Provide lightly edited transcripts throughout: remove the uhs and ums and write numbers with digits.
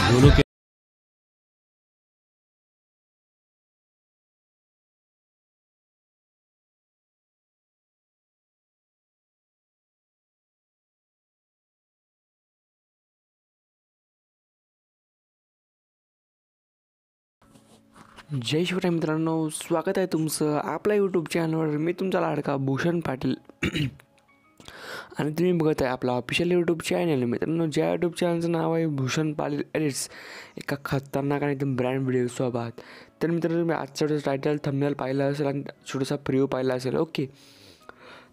दोनों के जय शिवराय मित्रांनो, स्वागत आहे तुमचं आपल्या यूट्यूब चॅनलवर. मी तुमचा लाडका भूषण पाटील आणि तुम्ही बघत आहे आपला ऑफिशियल यूट्यूब चॅनल. मित्रांनो, ज्या यूट्यूब चॅनलचं नाव आहे भूषण पाटील एडिट्स, एका खतरनाक आणि एकदम ब्रँड व्हिडिओ सोबत. तर मित्रांनो, तुम्ही आजचा टायटल थंबनेल पाहिला असेल आणि छोटासा प्रिव्ह्यू पाहिला असेल. ओके,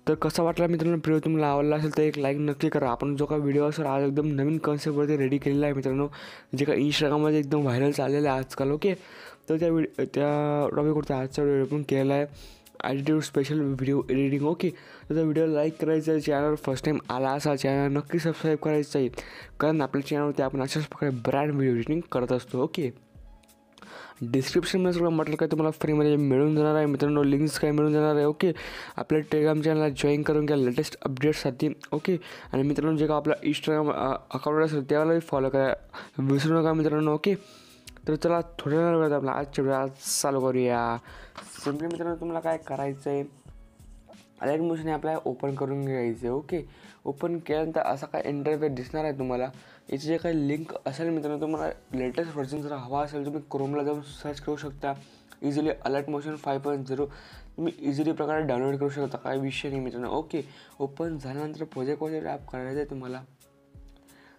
तर कसा वाटला मित्रांनो प्रिव्ह्यू? तुम्हाला आवडला असेल तर एक लाईक नक्की करा. आपण जो का व्हिडिओ असेल आज एकदम नवीन कॉन्सेप्टवरती रेडी केलेला आहे मित्रांनो, जे का इंस्टाग्राममध्ये एकदम व्हायरल चाललेलं आहे आजकाल. ओके, तर त्या टॉपिकवरती आजचा व्हिडिओ पण केलेला आहे, attitude special video editing. Okay, तर त्या व्हिडिओ लाईक करायचं आहे. चॅनलवर फर्स्ट टाईम आला असा चॅनल नक्की सबस्क्राईब करायचं आहे, कारण आपल्या चॅनलवरती आपण अशाच प्रकारे ब्रँड व्हिडिओ एडिटिंग करत असतो. ओके, डिस्क्रिप्शनमध्ये सगळं मटेरियल काय तुम्हाला फ्रीमध्ये मिळून जाणार आहे मित्रांनो, लिंक्स काय मिळून जाणार आहे. ओके, आपल्या टेलिग्राम चॅनलला जॉईन करून घ्या लेटेस्ट अपडेट्ससाठी. ओके, आणि मित्रांनो जे का आपला इंस्टाग्राम अकाउंट असेल त्यालाही फॉलो करा, विसरू नका मित्रांनो. ओके, तर चला थोड्या वेळात आपला आजच्या व्हिडिओ आज चालू करूया. सिम्पली मित्रांनो तुम्हाला काय करायचं आहे, अलर्ट मोशन आपल्याला ओपन करून घ्यायचं आहे. ओके, ओपन केल्यानंतर असा काय इंटरफेस दिसणार आहे तुम्हाला. याची जे काही लिंक असेल मित्रांनो, तुम्हाला लेटेस्ट व्हर्जन जर हवा असेल तुम्ही क्रोमला जाऊन सर्च करू शकता. इझिली अलर्ट मोशन 5.0 तुम्ही इझिली प्रकारे डाउनलोड करू शकता, काही विषय नाही मित्रांनो. ओके, ओपन झाल्यानंतर प्रोजेक्टमध्ये टॅप करायचं आहे तुम्हाला.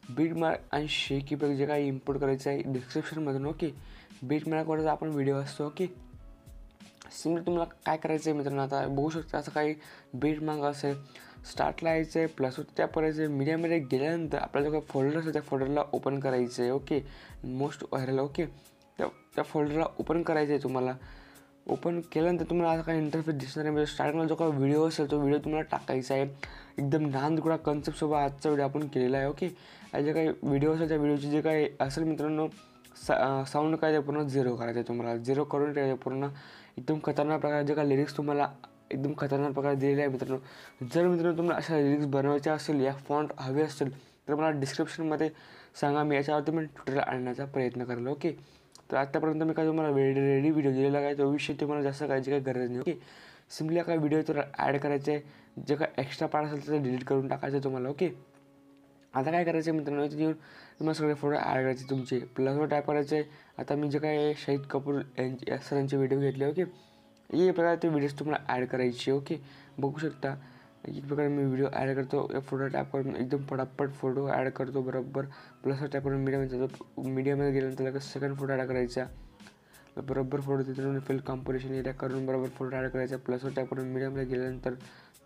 बीट मार्क आणि शेक इफेक्ट जे काही इम्पोर्ट करायचं आहे डिस्क्रिप्शनमधून. ओके, बीट मार्कवरचा आपण व्हिडिओ असतो. ओके, सिम्पली तुम्हाला काय करायचं आहे मित्रांनो, आता बघू शकता असं काही बीट मार्क असेल. स्टार्टला यायचं आहे, प्लस टॅप करायचं आहे. मीडियामध्ये गेल्यानंतर आपला जो काही फोल्डर असेल त्या फोल्डरला ओपन करायचं आहे. Okay, most viral. ओके, त्या फोल्डरला ओपन करायचं आहे तुम्हाला. ओपन केल्यानंतर तुम्हाला असं काही इंटरफेस दिसणार आहे. म्हणजे स्टार्टिंगला जो काही व्हिडिओ असेल तो व्हिडिओ तुम्हाला टाकायचा आहे. एकदम नांदगुडा कन्सेप्टसोबत आजचा व्हिडिओ आपण केलेला आहे. ओके, जे काही व्हिडिओ असेल त्या व्हिडिओची जे काही असेल मित्रांनो साऊंड काय ते पूर्ण झिरो करायचं आहे तुम्हाला. झिरो करून ठेवायचं पूर्ण. एकदम खतरनाक प्रकारे जे काही लिरिक्स तुम्हाला एकदम खतरनाक प्रकारे दिलेले आहे मित्रांनो. जर मित्रांनो तुम्हाला अशा लिरिक्स बनवायच्या असेल या फॉन्ट हवे असतील तर मला डिस्क्रिप्शनमध्ये सांगा, मी याच्यावरती मी ट्युटोरियल आणण्याचा प्रयत्न करेल. ओके, तर आत्तापर्यंत मी काय तुम्हाला रेडी व्हिडिओ दिलेला आहे, तो विषय तुम्हाला जास्त करायची काही गरज नाही. ओके, सिम्पली काय व्हिडिओ तर ॲड करायचे आहे, जे काय एक्स्ट्रा पार्ट असेल तर डिलीट करून टाकायचं तुम्हाला. ओके, आता काय करायचं आहे मित्रांनो, इथे येऊन तुम्हाला सगळे फोटो ॲड करायचे तुमचे. प्लसवर टॅप करायचं आहे. आता मी जे काय शाहिद कपूर सरांचे व्हिडिओ घेतले. ओके, एक प्रकारे ते व्हिडिओज तुम्हाला ॲड करायचे. ओके, बघू शकता एक प्रकारे मी व्हिडिओ ॲड करतो. फोटो टॅप करून एकदम पटापट फोटो ॲड करतो बरोबर. प्लसवर टॅप करून मीडियामध्ये गेल्यानंतर लगेच सेकंड फोटो ॲड करायचा. बरोबर फोटो तिथून फिल कॉम्पोजिशन एरिया करून बरोबर फोटो ॲड करायचा. प्लसवर टॅप करून मीडियामध्ये गेल्यानंतर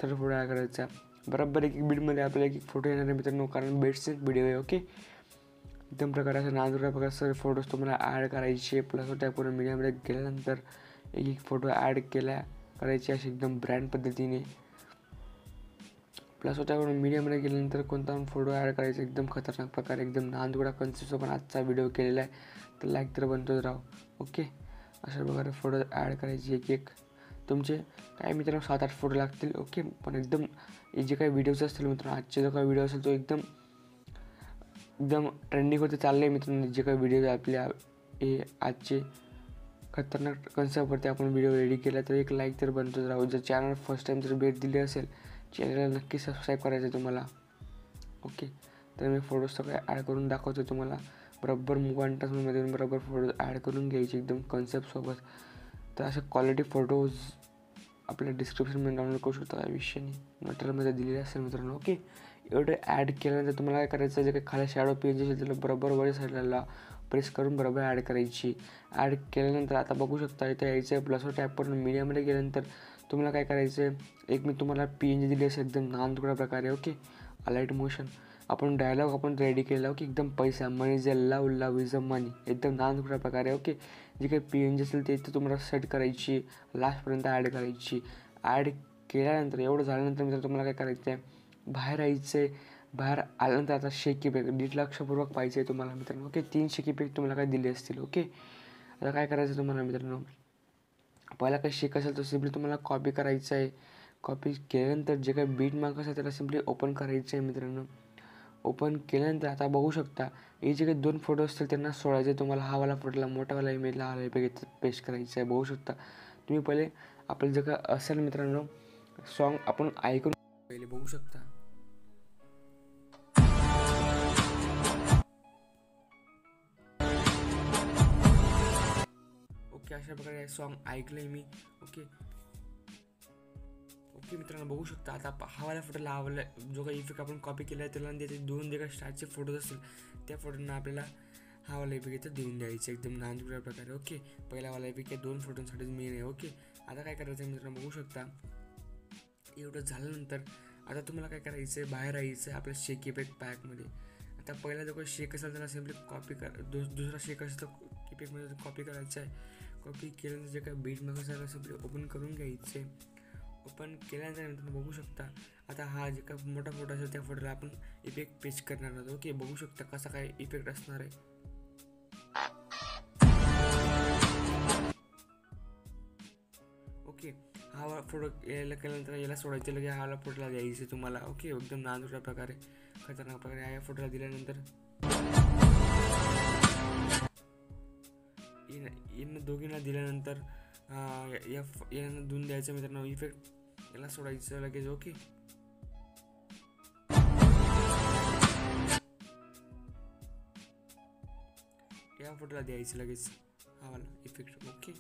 थर्ड फोटो ॲड करायचा. बरोबर एक बीटमध्ये आपल्याला एक फोटो येणार आहे मित्रांनो, कारण बेटचे व्हिडिओ आहे. ओके, एकदम प्रकारे असं नाजूक प्रकारचे फोटोज तुम्हाला ॲड करायचे. प्लसवर टॅप करून मीडियामध्ये गेल्यानंतर एक फोटो ॲड करायचे असे एकदम ब्रँड पद्धतीने. प्लसवर टॅप करून मीडियामध्ये गेल्यानंतर कोणता पण फोटो ॲड करायचा एकदम खतरनाक प्रकारे. एकदम नांदगुडा कन्सेप्ट पण आजचा व्हिडिओ केलेला आहे, तर लाईक तर बनतोच राव. ओके, अशा प्रकारे फोटो ॲड करायचे एक एक. तुमचे काय मित्रांनो 7-8 फोटो लागतील. ओके, पण एकदम जे काही व्हिडिओज असतील मित्रांनो, आजचे जो काही व्हिडिओ असेल तो एकदम ट्रेंडिंगवरती चालले आहे मित्रांनो. जे काही व्हिडिओ आपल्या हे आजचे खतरनाक कन्सेप्टवरती आपण व्हिडिओ रेडी केला, तर एक लाईक तर बनतोच राहू. जर चॅनल फर्स्ट टाईम जर भेट दिली असेल चॅनलला नक्की सबस्क्राईब करायचं आहे तुम्हाला. ओके, तर मी फोटोज सगळे ॲड करून दाखवतो तुम्हाला. बरोबर 1 तासमध्ये बरोबर फोटोज ॲड करून घ्यायचे एकदम कन्सेप्टसोबत. तर असे क्वालिटी फोटोज आपल्या डिस्क्रिप्शनमध्ये डाउनलोड करू शकता, काही विषय नाही, मटेरियलमध्ये दिलेले असेल मित्रांनो. ओके, एवढे ॲड केल्यानंतर तुम्हाला काय करायचं, जे काही खाली शॅडो पेज असेल त्याला बरोबर वरच्या साईडला प्रेस करून बरोबर ॲड करायची. ॲड केल्यानंतर आता बघू शकता इथे यायचं आहे. प्लसवर टॅप करून मीडियामध्ये गेल्यानंतर तुम्हाला काय करायचं आहे, एक मी तुम्हाला PNG दिली असेल एकदम नांदगुडा प्रकारे. ओके, अलर्ट मोशन आपण डायलॉग आपण रेडी केला. ओके, एकदम पैसा मनी is a love is a money एकदम नांदगुडा प्रकारे. ओके, जे काही PNG असेल ते इथे तुम्हाला सेट करायची, लास्टपर्यंत ॲड करायची. ॲड केल्यानंतर एवढं झाल्यानंतर मित्रांनो तुम्हाला काय करायचं आहे, बाहेर यायचं आहे. बाहेर आल्यानंतर आता शेक इफेक्ट नीट लक्षपूर्वक पाहिजे आहे तुम्हाला मित्रांनो. ओके, 3 शेक इफेक्ट तुम्हाला काय दिले असतील. ओके, आता काय करायचं तुम्हाला मित्रांनो, पहिला काही शेक असेल तर सिम्पली तुम्हाला कॉपी करायचं आहे. कॉपी केल्यानंतर जे काही बीट मार्क असेल त्याला सिम्पली ओपन करायचं आहे मित्रांनो. ओपन केल्यानंतर आता बघू शकता हे जे काही 2 फोटो असतील त्यांना सोडायचे. तुम्हाला हा वाला फोटोला मोठावाला इमेजला हा इफेक्ट पेस्ट करायचा आहे. बघू शकता तुम्ही पहिले आपलं जे काय असेल मित्रांनो सॉन्ग आपण ऐकून पहिले बघू शकता. ओके, अशा प्रकारे सॉन्ग ऐकलंय मी. ओके मित्रांनो बघू शकता. आता हा वाला फोटोला आवडला जो काही इफेक्ट आपण कॉपी केला आहे त्याला त्याचे 2 जे काही स्टार्टचे फोटोज असतील त्या फोटोंना आपल्याला हा वाला इफेक्ट इथं देऊन द्यायचं एकदम नांदुऱ्या प्रकारे. ओके, पहिला वाला इफेक्ट 2 फोटोंसाठी मेन आहे. ओके, आता काय करायचं मित्रांनो बघू शकता. एवढं झाल्यानंतर आता तुम्हाला काय करायचं आहे, बाहेर यायचं आहे आपल्या शेक इफेक्ट पॅकमध्ये. आता पहिला जो काही शेक असेल त्याला सिम्पली कॉपी करा. दुसरा शेक असेल तर इफेक्टमध्ये कॉपी करायचा आहे. कॉपी केल्यानंतर जे काही बीटमध्ये त्याला सिम्पली ओपन करून घ्यायचं आहे. ओपन केल्यानंतर तुम्ही बघू शकता. आता हा जे काही मोठा फोटो असेल त्या फोटोला आपण इफेक्ट पेस्ट करणार आहोत. ओके, बघू शकता कसा काय इफेक्ट असणार आहे. ओके, हा फोटो यायला केल्यानंतर याला सोडायचं लगे हा फोटोला द्यायचं तुम्हाला. ओके, एकदम नाजूक प्रकारे खतरनाक प्रकारे या फोटोला दिल्यानंतर इन दोघींना दिल्यानंतर यांना देऊन द्यायचं मित्रांनो इफेक्ट. याला सोडायचं लगेच. ओके, या फोटोला द्यायचं लगेच हा वाला इफेक्ट. ओके,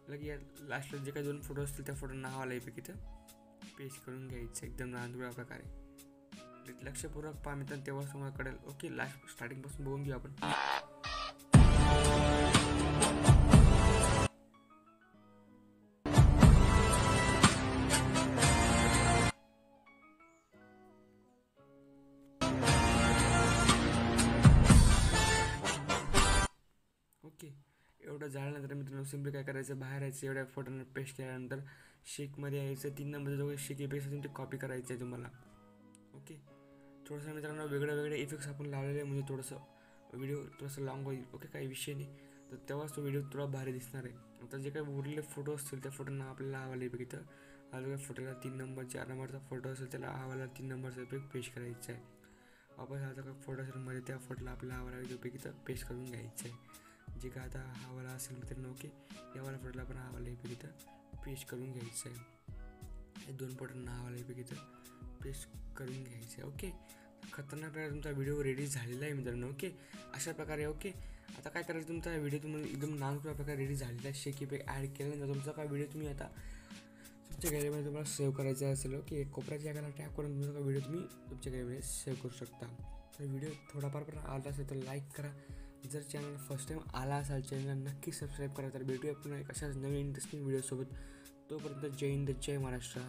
लगे लास्टला जे काही 2 फोटो असतील त्या फोटोंना हा वाला इफेक्ट इथं पेस्ट करून घ्यायचं एकदम नांदुऱ्या प्रकारे. लक्षपूर्वक पहा मित्रांनो तेव्हाच तुम्हाला कळेल. ओके, लास्ट स्टार्टिंगपासून बघून घेऊ आपण. ओके, एवढं झाल्यानंतर मित्रांनो सिम्पली काय करायचं, बाहेर यायचं. एवढ्या फोटोने पेस्ट केल्यानंतर शेकमध्ये यायचं. 3 नंबरचा जो काही शेक इफेक्ट असेल ते कॉपी करायचं आहे तुम्हाला. ओके, थोडंसं मित्रांनो वेगळे इफेक्ट्स आपण लावलेले म्हणजे थोडंसं व्हिडिओ थोडंसं लाँग होईल. ओके, काही विषय नाही. तर तेव्हाच तो व्हिडिओ थोडा भारी दिसणार आहे. आता जे काही उरलेले फोटो असतील त्या फोटोंना आपल्याला हा वाला इफेक्ट इथं हा जो काही फोटोला 3 नंबर 4 नंबरचा फोटो असेल त्याला हा वाला 3 नंबरचा इफेक्ट पेस्ट करायचा आहे. वापस हा जो काही फोटो असेल मध्ये त्या फोटोला आपल्याला हा वाला इफेक्ट इथं पेस्ट करून घ्यायचं आहे. जे काय आता हा वाला असेल मित्रांनो. ओके, या वाला फोटोला आपण हा वाला इफेक्ट इथं पेस्ट करून घ्यायचं आहे. हे 2 फोटोंना हा वाला इफेक्ट इथं पेस्ट करून घ्यायचं आहे. ओके, खतरनाक प्रकारे तुमचा व्हिडिओ रेडी झालेला आहे मित्रांनो. ओके, अशा प्रकारे. ओके, आता काय करायचं, तुमचा व्हिडिओ तुम्हाला एकदम नाजूक प्रकारे रेडी झालेला आहे. शेक इफेक्ट ॲड केल्यानंतर तुमचा काय व्हिडिओ तुम्ही आता तुमच्या गॅलरीमध्ये तुम्हाला सेव्ह करायचा असेल. ओके, कोपऱ्याच्या जागाला टॅप करून तुमचा काय व्हिडिओ तुम्ही तुमच्या गॅलरीमध्ये सेव्ह करू शकता. तर व्हिडिओ थोडाफार पण आला असेल तर लाईक करा. जर चॅनल फर्स्ट टाईम आला असाल चॅनलला नक्की सबस्क्राईब करा. तर भेटूया पुन्हा एक अशाच नवीन इंटरेस्टिंग व्हिडिओसोबत. तोपर्यंत जय हिंद, जय महाराष्ट्र.